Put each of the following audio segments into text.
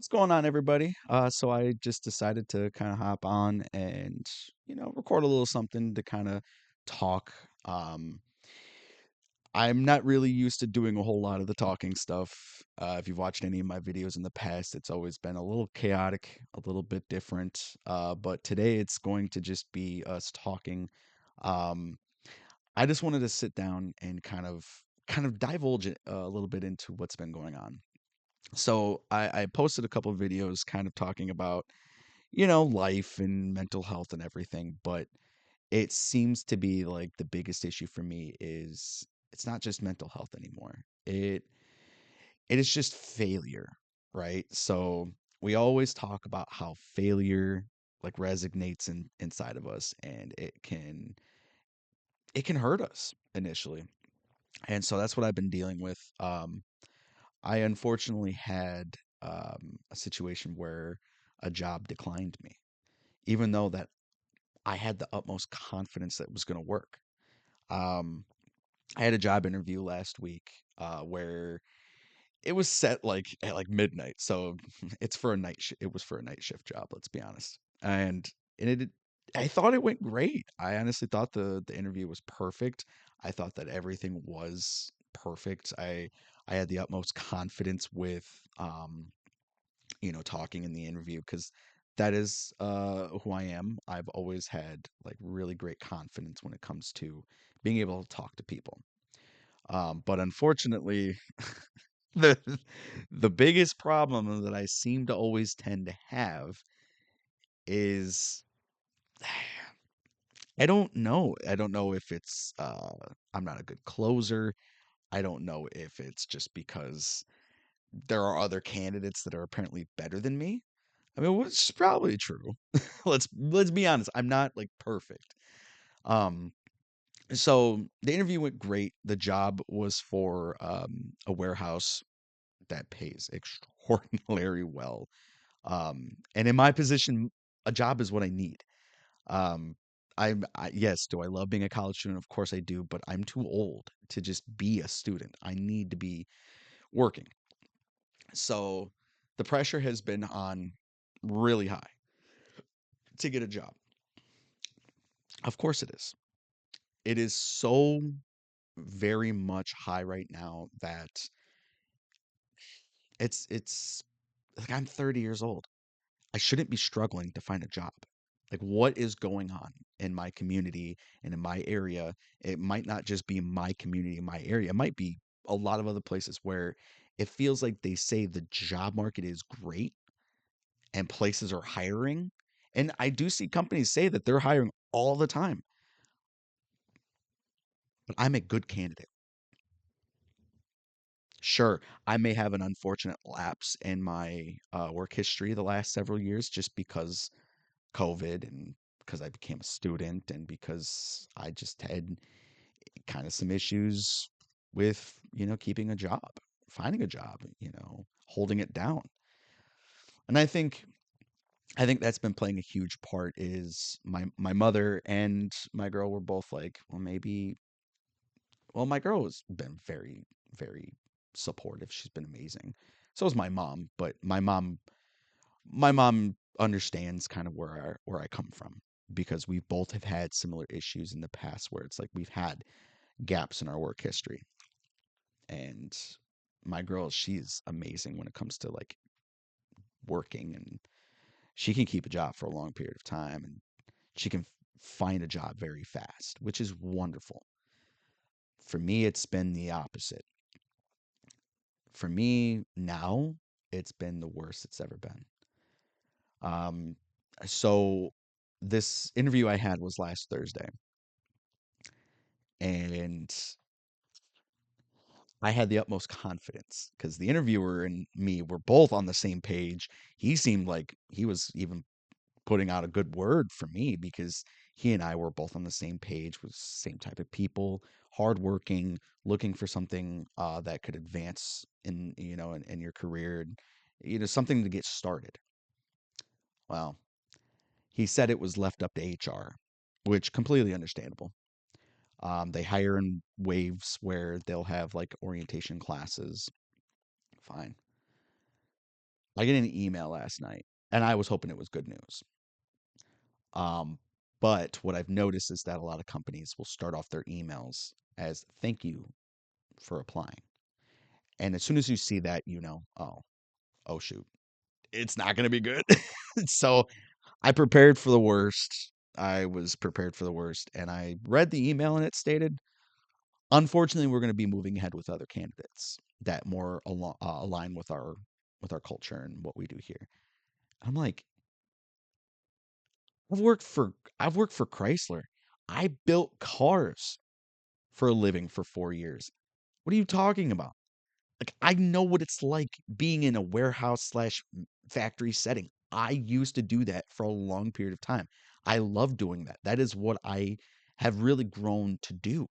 What's going on, everybody? So I just decided to kind of hop on and, record a little something to kind of talk. Um, I'm not really used to doing a whole lot of the talking stuff. If you've watched any of my videos in the past, it's always been a little chaotic, a little bit different. But today it's going to just be us talking. Um, I just wanted to sit down and kind of divulge a little bit into what's been going on. So I posted a couple of videos kind of talking about, life and mental health and everything, but it seems to be like the biggest issue for me is it's not just mental health anymore. It is just failure, right? So we always talk about how failure like resonates inside of us and it can hurt us initially. And so that's what I've been dealing with. I unfortunately had a situation where a job declined me, even though that I had the utmost confidence that it was going to work. Um, I had a job interview last week where it was set like at like midnight, so it's for a it was for a night shift job. Let's be honest, and I thought it went great. I honestly thought the interview was perfect. I thought that everything was perfect. I had the utmost confidence with talking in the interview because that is who I am. I've always had like really great confidence when it comes to being able to talk to people. But unfortunately, the the biggest problem that I seem to always tend to have is I don't know. I don't know if it's I'm not a good closer. I don't know if it's just because there are other candidates that are apparently better than me. I mean, which is probably true. Let's be honest. I'm not like perfect. Um, so the interview went great. The job was for a warehouse that pays extraordinarily well. And in my position, a job is what I need. Um, yes, do I love being a college student? Of course I do, but I'm too old to just be a student. I need to be working. So the pressure has been on really high to get a job. Of course it is. It is so very much high right now that it's like I'm 30 years old. I shouldn't be struggling to find a job. Like what is going on in my community and in my area? It might not just be my community, my area. It might be a lot of other places where it feels like they say the job market is great and places are hiring. And I do see companies say that they're hiring all the time, but I'm a good candidate. Sure, I may have an unfortunate lapse in my work history the last several years just because COVID and because I became a student and because I just had kind of some issues with, keeping a job, finding a job, holding it down. And I think that's been playing a huge part is my mother and my girl were both like, well, maybe my girl has been very, very supportive. She's been amazing. So is my mom, but my mom understands kind of where I come from because we both have had similar issues in the past where it's like we've had gaps in our work history. And my girl, she's amazing when it comes to like working and she can keep a job for a long period of time and she can find a job very fast, which is wonderful. For me, it's been the opposite. For me now, it's been the worst it's ever been. Um, so this interview I had was last Thursday, and I had the utmost confidence because the interviewer and me were both on the same page. He seemed like he was even putting out a good word for me because he and I were both on the same page with same type of people, hardworking, looking for something that could advance in your career and something to get started. Well, he said it was left up to HR, which completely understandable. They hire in waves where they'll have like orientation classes. Fine. I get an email last night, and I was hoping it was good news. Um, but what I've noticed is that a lot of companies will start off their emails as "Thank you for applying," and as soon as you see that, oh shoot, it's not going to be good. So I prepared for the worst. I was prepared for the worst, and I read the email, and it stated, unfortunately, we're going to be moving ahead with other candidates that more align with our culture and what we do here. I'm like, I've worked for I've worked for Chrysler. I built cars for a living for 4 years. What are you talking about? Like, I know what it's like being in a warehouse slash factory setting. I used to do that for a long period of time. I love doing that. That is what I have really grown to do.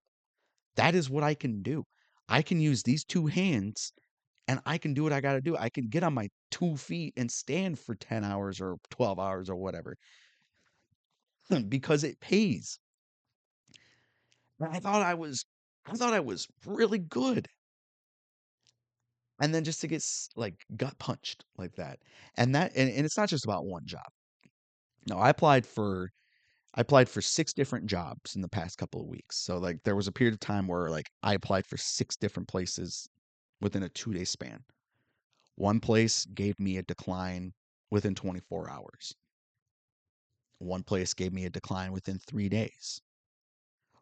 That is what I can do. I can use these two hands and I can do what I got to do. I can get on my 2 feet and stand for 10 hours or 12 hours or whatever because it pays. I thought I was really good. And then just to get like gut punched like that. And it's not just about one job. No, I applied for 6 different jobs in the past couple of weeks. So like there was a period of time where like I applied for 6 different places within a 2-day span. One place gave me a decline within 24 hours. One place gave me a decline within 3 days.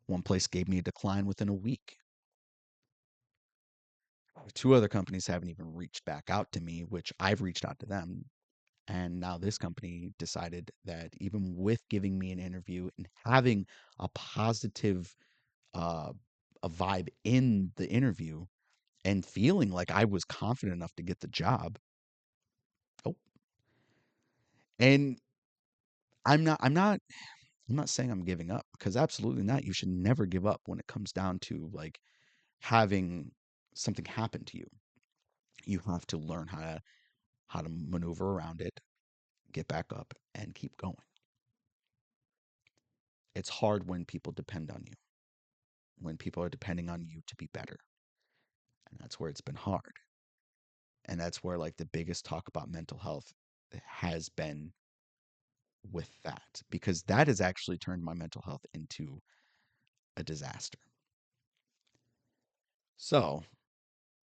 One place gave me a decline within a week. 2 other companies haven't even reached back out to me, which I've reached out to them. And now this company decided that even with giving me an interview and having a positive uh, a vibe in the interview and feeling like I was confident enough to get the job. Oh, and I'm not saying I'm giving up because absolutely not. You should never give up when it comes down to like having something happen to you. You have to learn how to maneuver around it, get back up, and keep going. It's hard when people depend on you, when people are depending on you to be better. And that's where it's been hard. And that's where like the biggest talk about mental health has been with that, because that has actually turned my mental health into a disaster. So,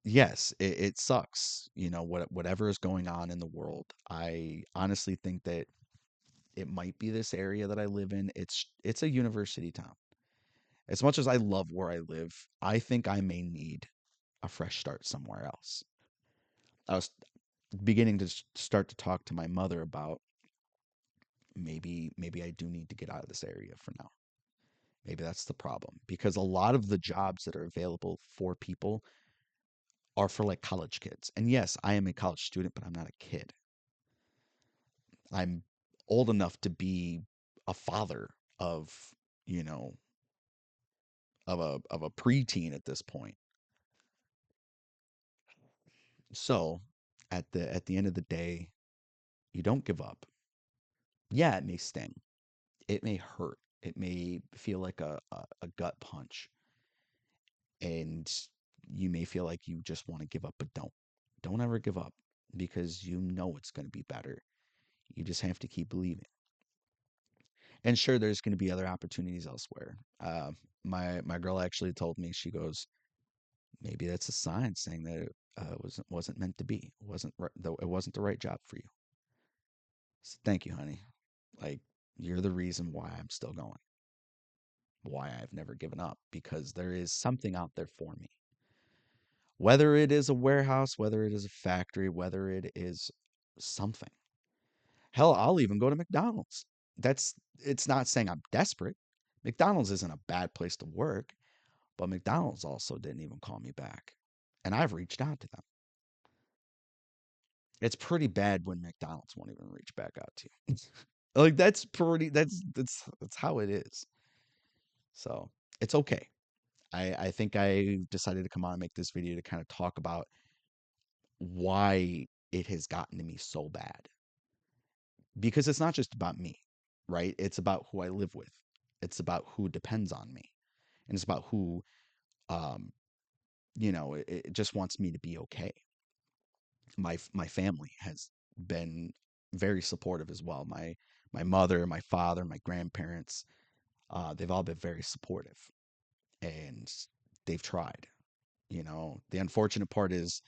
yes, it sucks, whatever is going on in the world. I honestly think that it might be this area that I live in. It's a university town. As much as I love where I live, I think I may need a fresh start somewhere else. I was beginning to start to talk to my mother about maybe I do need to get out of this area for now. Maybe that's the problem, because a lot of the jobs that are available for people are for like college kids. And yes, I am a college student, but I'm not a kid. I'm old enough to be a father of, you know, of a preteen at this point. So, at the end of the day, you don't give up. Yeah, it may sting. It may hurt. It may feel like a gut punch. And you may feel like you just want to give up, but don't. Don't ever give up, because you know it's going to be better. You just have to keep believing. And sure, there's going to be other opportunities elsewhere. My girl actually told me, she goes, maybe that's a sign saying that it wasn't meant to be. It wasn't the right job for you. So thank you, honey. Like, you're the reason why I'm still going, why I've never given up, because there is something out there for me. Whether it is a warehouse, whether it is a factory, whether it is something. Hell, I'll even go to McDonald's. It's not saying I'm desperate. McDonald's isn't a bad place to work, but McDonald's also didn't even call me back. And I've reached out to them. It's pretty bad when McDonald's won't even reach back out to you. Like, that's how it is. So it's okay. I think I decided to come on and make this video to kind of talk about why it has gotten to me so bad. Because it's not just about me, right? It's about who I live with. It's about who depends on me. And it's about who, um, it just wants me to be okay. My family has been very supportive as well. My mother, my father, my grandparents, they've all been very supportive, and they've tried. The unfortunate part is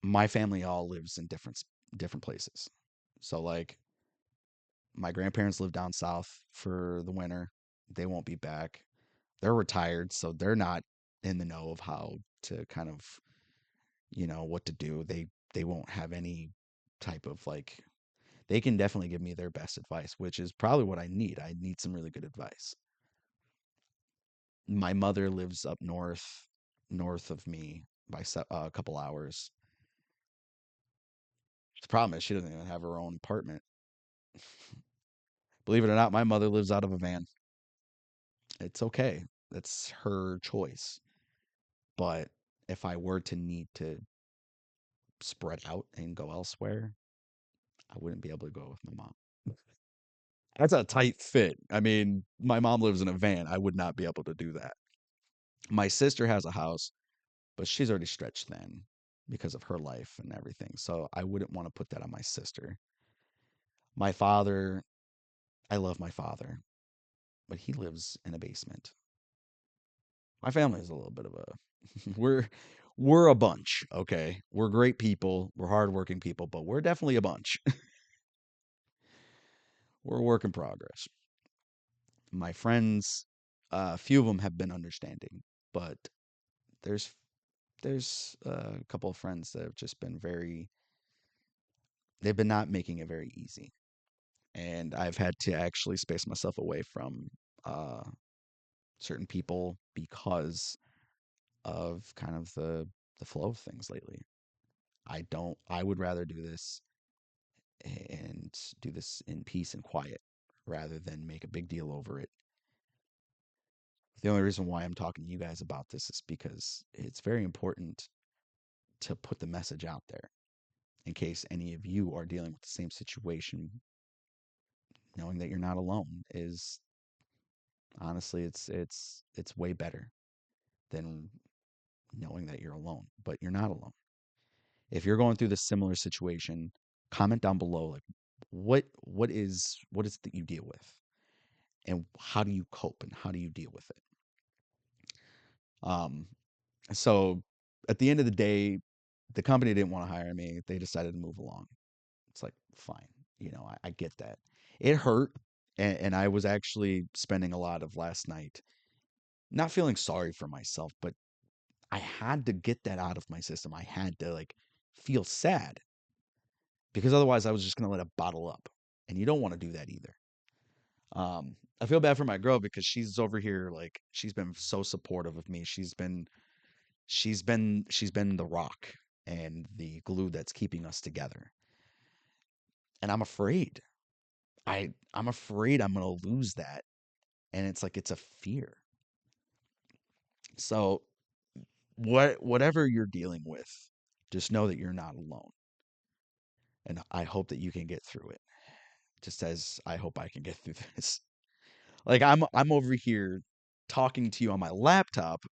my family all lives in different places. So like my grandparents live down south for the winter. They won't be back. They're retired, so they're not in the know of how to kind of, what to do. They won't have any type of like they can definitely give me their best advice, which is probably what I need. I need some really good advice. My mother lives up north of me by a couple hours. The problem is she doesn't even have her own apartment. Believe it or not, my mother lives out of a van. It's okay. That's her choice. But if I were to need to spread out and go elsewhere, I wouldn't be able to go with my mom. That's a tight fit. I mean, my mom lives in a van. I would not be able to do that. My sister has a house, but she's already stretched thin because of her life and everything. So I wouldn't want to put that on my sister. My father, I love my father, but he lives in a basement. My family is a little bit of a we're we're a bunch, okay? We're great people, we're hardworking people, but we're definitely a bunch. We're a work in progress. My friends, a few of them have been understanding, but there's there's a couple of friends that have just been they've been not making it very easy. And I've had to actually space myself away from uh, certain people because of kind of the flow of things lately. I would rather do this and do this in peace and quiet rather than make a big deal over it. The only reason why I'm talking to you guys about this is because it's very important to put the message out there in case any of you are dealing with the same situation. Knowing that you're not alone is honestly it's way better than knowing that you're alone, but you're not alone. If you're going through this similar situation, comment down below like what is that you deal with and how do you cope and how do you deal with it. Um so at the end of the day, the company didn't want to hire me. They decided to move along. It's like fine, I get that. It hurt, and I was actually spending a lot of last night not feeling sorry for myself, but I had to get that out of my system. I had to like feel sad because otherwise I was just going to let it bottle up. And you don't want to do that either. I feel bad for my girl because she's over here like she's been so supportive of me. She's been the rock and the glue that's keeping us together. And I'm afraid. I'm afraid I'm going to lose that. And it's like it's a fear. So whatever you're dealing with, just know that you're not alone. And I hope that you can get through it. Just as I hope I can get through this. Like I'm over here talking to you on my laptop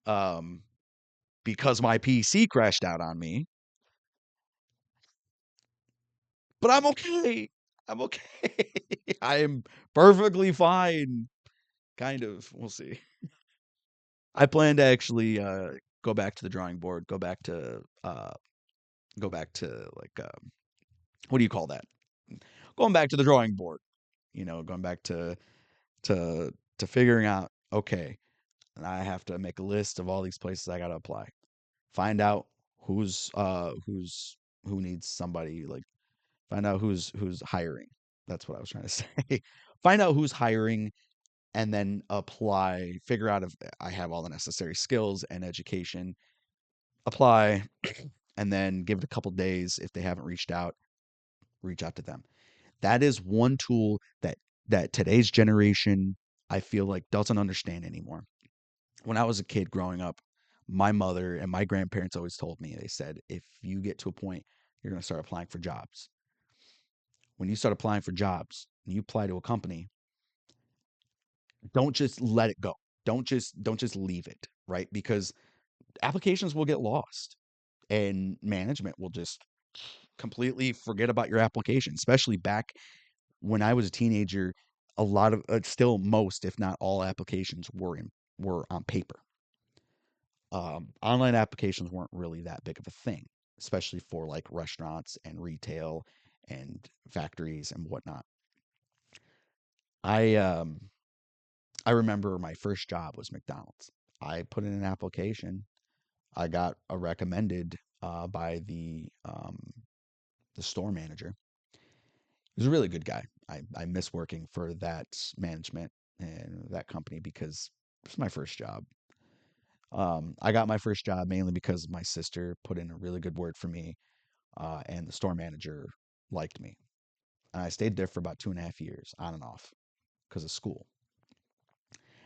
um because my PC crashed out on me, but I'm okay. I'm okay. I am perfectly fine. Kind of. We'll see. I plan to actually go back to the drawing board, go back to like what do you call that? Going back to the drawing board, going back to to figuring out okay, and I have to make a list of all these places I got to apply. Find out who needs somebody like find out who's hiring. That's what I was trying to say. Find out who's hiring and then apply, figure out if I have all the necessary skills and education, apply and then give it a couple days if they haven't reached out, reach out to them. That is one tool that today's generation I feel like doesn't understand anymore. When I was a kid growing up, my mother and my grandparents always told me, they said, if you get to a point, you're going to start applying for jobs. When you start applying for jobs and you apply to a company, don't just let it go. Don't just leave it, right? Because applications will get lost and management will just completely forget about your application, especially back when I was a teenager. A lot of still most, if not all, applications were on paper. Online applications weren't really that big of a thing, especially for like restaurants and retail and factories and whatnot. I um, I remember my first job was McDonald's. I put in an application. I got a recommended by the store manager. He was a really good guy. I miss working for that management and that company because it was my first job. I got my first job mainly because my sister put in a really good word for me, and the store manager liked me. And I stayed there for about 2.5 years, on and off, because of school.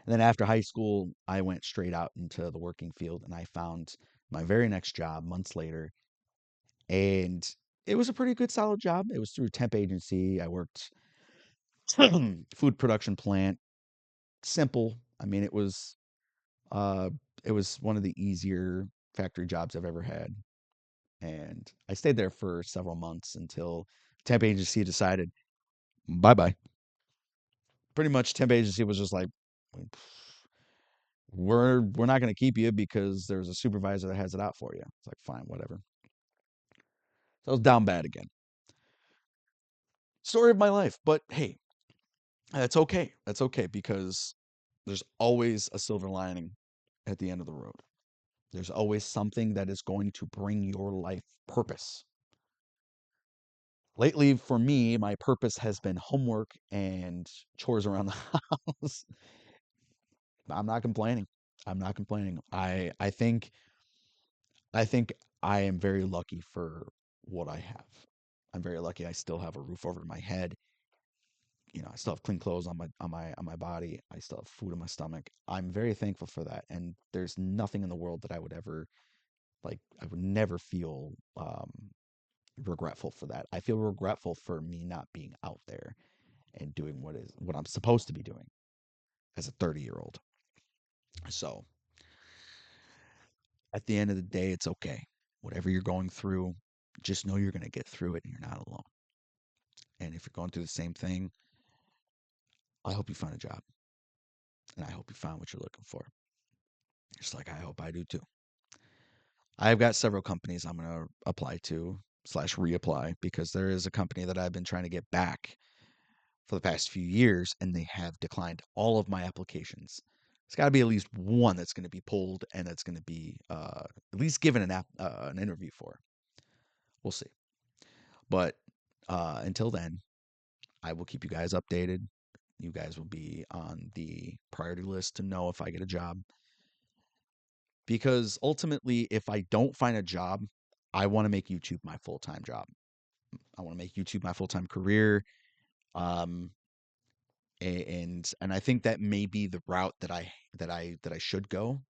And then after high school, I went straight out into the working field and I found my very next job months later. And it was a pretty good, solid job. It was through a temp agency. I worked food production plant. Simple. I mean, uh, it was one of the easier factory jobs I've ever had. And I stayed there for several months until temp agency decided, bye bye. Pretty much, temp agency was just like, we're not going to keep you because there's a supervisor that has it out for you. It's like, fine, whatever. So I was down bad again. Story of my life. But hey, that's okay. That's okay because there's always a silver lining at the end of the road. There's always something that is going to bring your life purpose. Lately, for me, my purpose has been homework and chores around the house. I'm not complaining. I'm not complaining. I think I am very lucky for what I have. I'm very lucky I still have a roof over my head. I still have clean clothes on my body. I still have food in my stomach. I'm very thankful for that. And there's nothing in the world that I would ever like I would never feel regretful for that. I feel regretful for me not being out there and doing what I'm supposed to be doing as a 30-year-old. So, at the end of the day, it's okay. Whatever you're going through, just know you're going to get through it and you're not alone. And if you're going through the same thing, I hope you find a job and I hope you find what you're looking for. Just like I hope I do too. I've got several companies I'm going to apply to slash reapply because there is a company that I've been trying to get back for the past few years and they have declined all of my applications. There's got to be at least one that's going to be pulled and that's going to be at least given an interview for. We'll see. But until then, I will keep you guys updated. You guys will be on the priority list to know if I get a job. Because ultimately, if I don't find a job, I want to make YouTube my full time job. I want to make YouTube my full time career. Um, and I think that may be the route that I should go.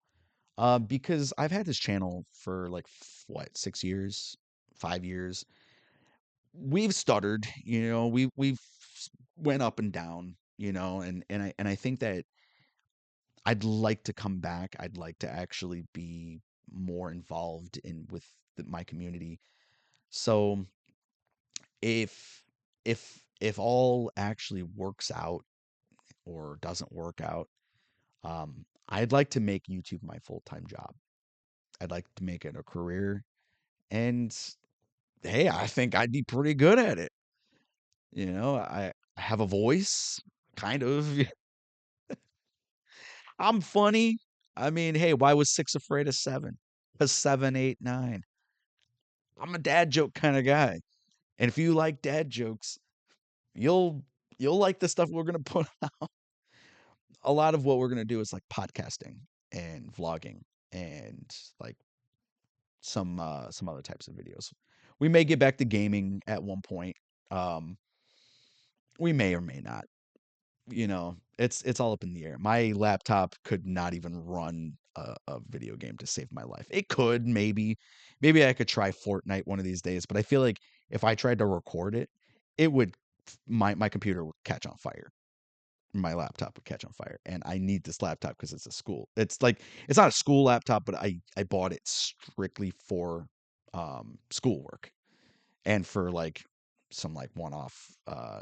Because I've had this channel for like what 6 years, 5 years. We've stuttered, we've went up and down, and I think that I'd like to come back. I'd like to actually be more involved in with my community. So if if all actually works out or doesn't work out, I'd like to make YouTube my full-time job. I'd like to make it a career, and hey, I think I'd be pretty good at it. I have a voice, kind of. I'm funny. I mean, hey, why was six afraid of seven? Because seven, eight, nine. I'm a dad joke kind of guy. And if you like dad jokes, you'll you'll like the stuff we're gonna put out. A lot of what we're gonna do is like podcasting and vlogging and like some other types of videos. We may get back to gaming at one point. Um, we may or may not. It's all up in the air. My laptop could not even run a video game to save my life. It could maybe I could try Fortnite one of these days, but I feel like if I tried to record it, it would my computer would catch on fire. My laptop would catch on fire, and I need this laptop because it's a school. It's like it's not a school laptop, but I bought it strictly for schoolwork. and for like some like one-off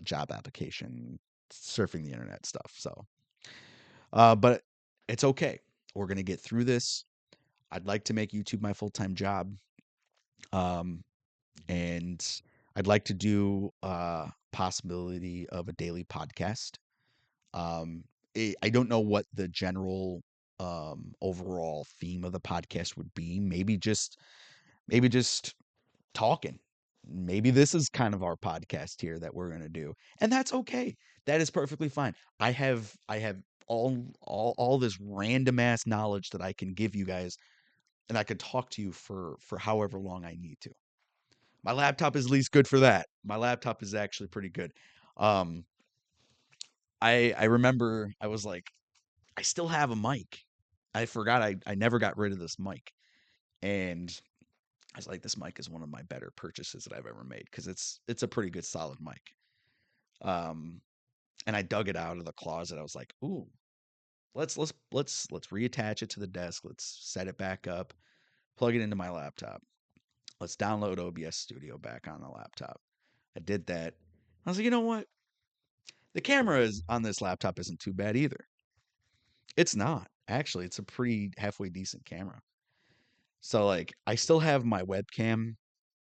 job application surfing the internet stuff. So, but it's okay. We're gonna get through this. I'd like to make YouTube my full-time job. Um, and I'd like to do possibility of a daily podcast. Um, I don't know what the general overall theme of the podcast would be. Maybe just talking. Maybe this is kind of our podcast here that we're gonna do, and that's okay. That is perfectly fine. I have all this random ass knowledge that I can give you guys, and I could talk to you for however long I need to. My laptop is at least good for that. My laptop is actually pretty good. Um, I remember I was like, I still have a mic. I forgot I never got rid of this mic, and I was like, this mic is one of my better purchases that I've ever made because it's a pretty good solid mic. Um, and I dug it out of the closet. I was like, ooh, let's reattach it to the desk. Let's set it back up. Plug it into my laptop. Let's download OBS Studio back on the laptop. I did that. I was like, you know what? The camera is on this laptop isn't too bad either. It's not. Actually, it's a pretty halfway decent camera. So like I still have my webcam.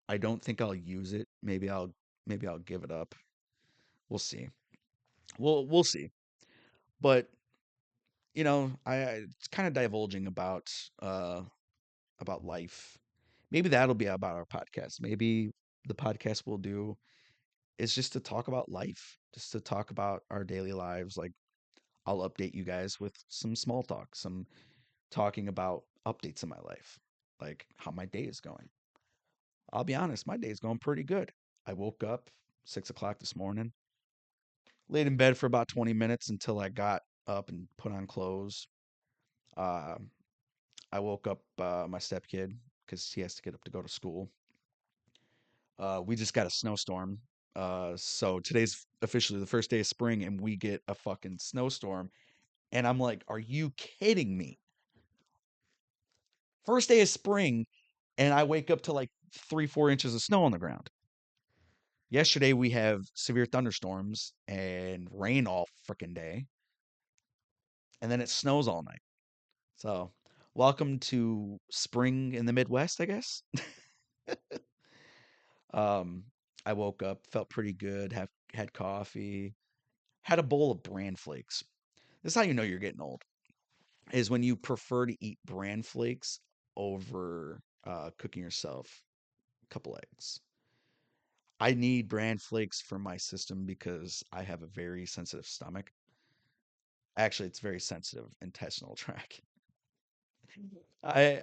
I don't think I'll use it. Maybe I'll give it up. We'll see. We'll see. But I it's kind of divulging about life. Maybe that'll be about our podcast. Maybe the podcast we'll do is just to talk about life, just to talk about our daily lives. Like I'll update you guys with some small talk, some talking about updates in my life, like how my day is going. I'll be honest, my day is going pretty good. I woke up 6 o'clock this morning, laid in bed for about 20 minutes until I got up and put on clothes. Uh, I woke up my stepkid because he has to get up to go to school. We just got a snowstorm. So today's officially the first day of spring, and we get a fucking snowstorm. And I'm like, are you kidding me? First day of spring, and I wake up to like 3, 4 inches of snow on the ground. Yesterday we have severe thunderstorms and rain all freaking day, and then it snows all night. So, welcome to spring in the Midwest, I guess. um, I woke up, felt pretty good, have had coffee, had a bowl of bran flakes. This is how you know you're getting old. Is when you prefer to eat bran flakes over cooking yourself a couple eggs. I need bran flakes for my system because I have a very sensitive stomach. Actually, it's very sensitive intestinal tract. I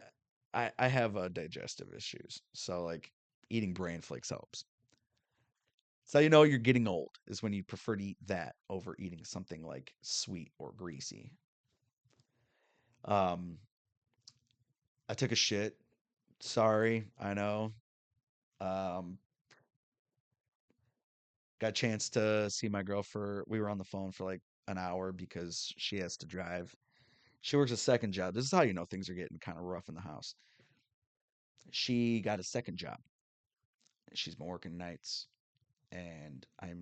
I have digestive issues, so like eating bran flakes helps. So you know you're getting old is when you prefer to eat that over eating something like sweet or greasy. Um, I took a shit. Sorry, I know. Um, got a chance to see my girl for we were on the phone for like an hour because she has to drive. She works a second job. This is how you know things are getting kind of rough in the house. She got a second job. She's been working nights, and I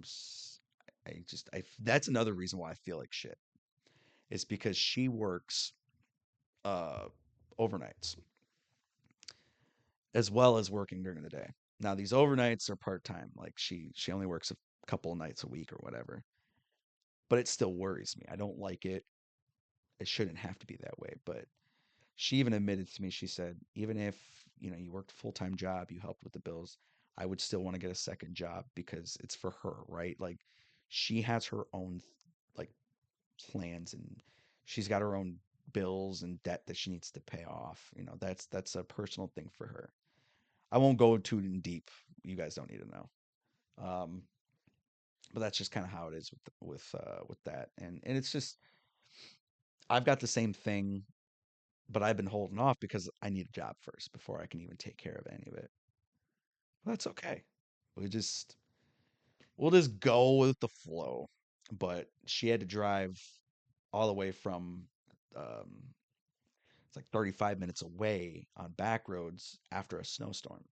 that's another reason why I feel like shit. It's because she works uh overnights as well as working during the day. Now these overnights are part-time. Like she only works a couple of nights a week or whatever. But it still worries me. I don't like it. It shouldn't have to be that way, but she even admitted to me, she said, even if, you worked a full-time job, you helped with the bills, I would still want to get a second job because it's for her, right? Like she has her own like plans, and she's got her own bills and debt that she needs to pay off. That's a personal thing for her. I won't go too in deep. You guys don't need to know. Um, but that's just kind of how it is with that. And it's just I've got the same thing, but I've been holding off because I need a job first before I can even take care of any of it. But that's okay. We just we'll just go with the flow. But she had to drive all the way from um, it's like 35 minutes away on back roads after a snowstorm.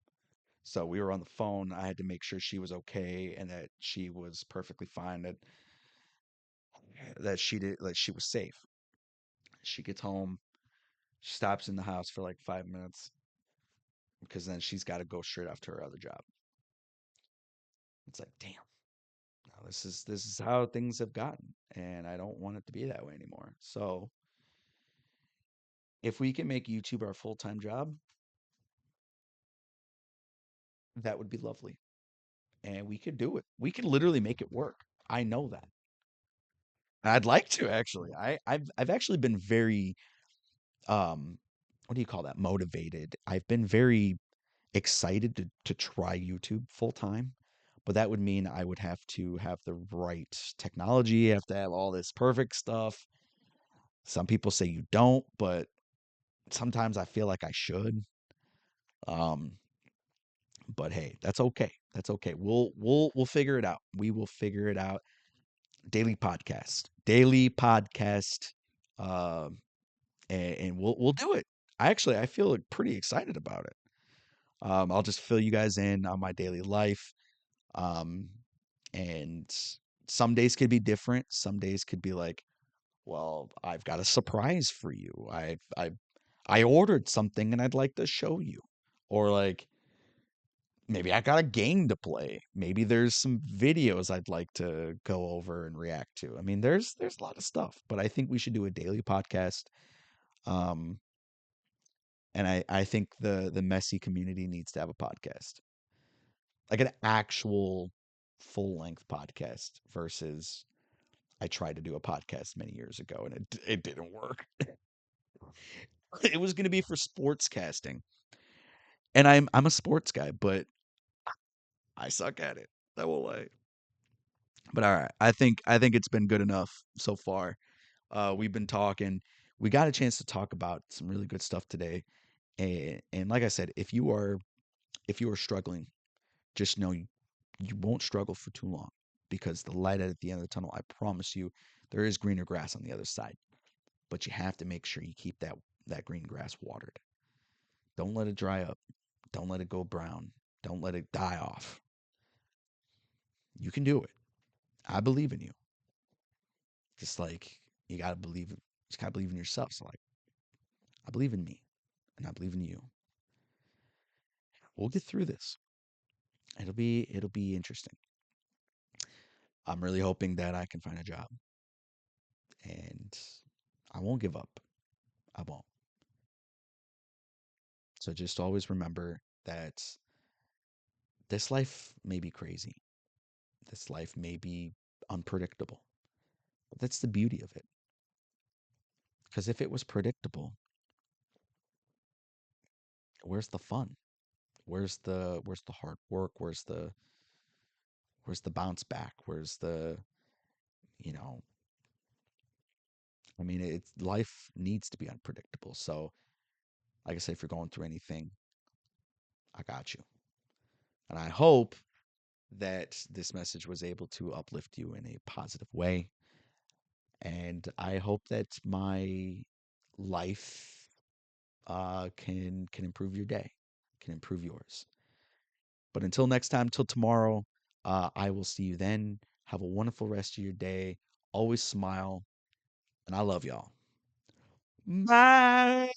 So we were on the phone. I had to make sure she was okay and that she was perfectly fine, that she did that she was safe. She gets home, she stops in the house for like 5 minutes because then she's got to go straight off to her other job. It's like, damn, now this is how things have gotten, and I don't want it to be that way anymore. So if we can make YouTube our full-time job, that would be lovely. And we could do it. We could literally make it work. I know that. I'd like to actually. I've actually been very um what do you call that? Motivated. I've been very excited to try YouTube full time, but that would mean I would have to have the right technology, have to have all this perfect stuff. Some people say you don't, but sometimes I feel like I should. Um, but hey, that's okay. That's okay. We'll figure it out. We will figure it out. Daily podcast, um, and we'll do it. I feel like pretty excited about it. I'll just fill you guys in on my daily life. Um, and some days could be different. Some days could be like, well, I've got a surprise for you. I ordered something and I'd like to show you. Or like maybe I got a game to play. Maybe there's some videos I'd like to go over and react to. I mean, there's a lot of stuff, but I think we should do a daily podcast. Um, and I think the messy community needs to have a podcast, like an actual full length podcast versus I tried to do a podcast many years ago and it didn't work. It was going to be for sports casting, and I'm a sports guy, but I suck at it. I will lie. But all right, I think it's been good enough so far. We've been talking. We got a chance to talk about some really good stuff today, and like I said, if you are struggling, just know you won't struggle for too long because the light at the end of the tunnel, I promise you, there is greener grass on the other side. But you have to make sure you keep that green grass watered. Don't let it dry up. Don't let it go brown. Don't let it die off. You can do it. I believe in you. Just like you gotta believe in yourself. So like I believe in me and I believe in you. We'll get through this. It'll be interesting. I'm really hoping that I can find a job and I won't give up. I won't. So just always remember that this life may be crazy. This life may be unpredictable. But that's the beauty of it. Because if it was predictable, where's the fun? Where's the hard work? Where's the bounce back? Where's the, you know, I mean, it's life needs to be unpredictable. So, like I say, if you're going through anything, I got you. And I hope that this message was able to uplift you in a positive way. And I hope that my life can improve your day, can improve yours. But until next time, till tomorrow, I will see you then. Have a wonderful rest of your day. Always smile, and I love y'all. Bye.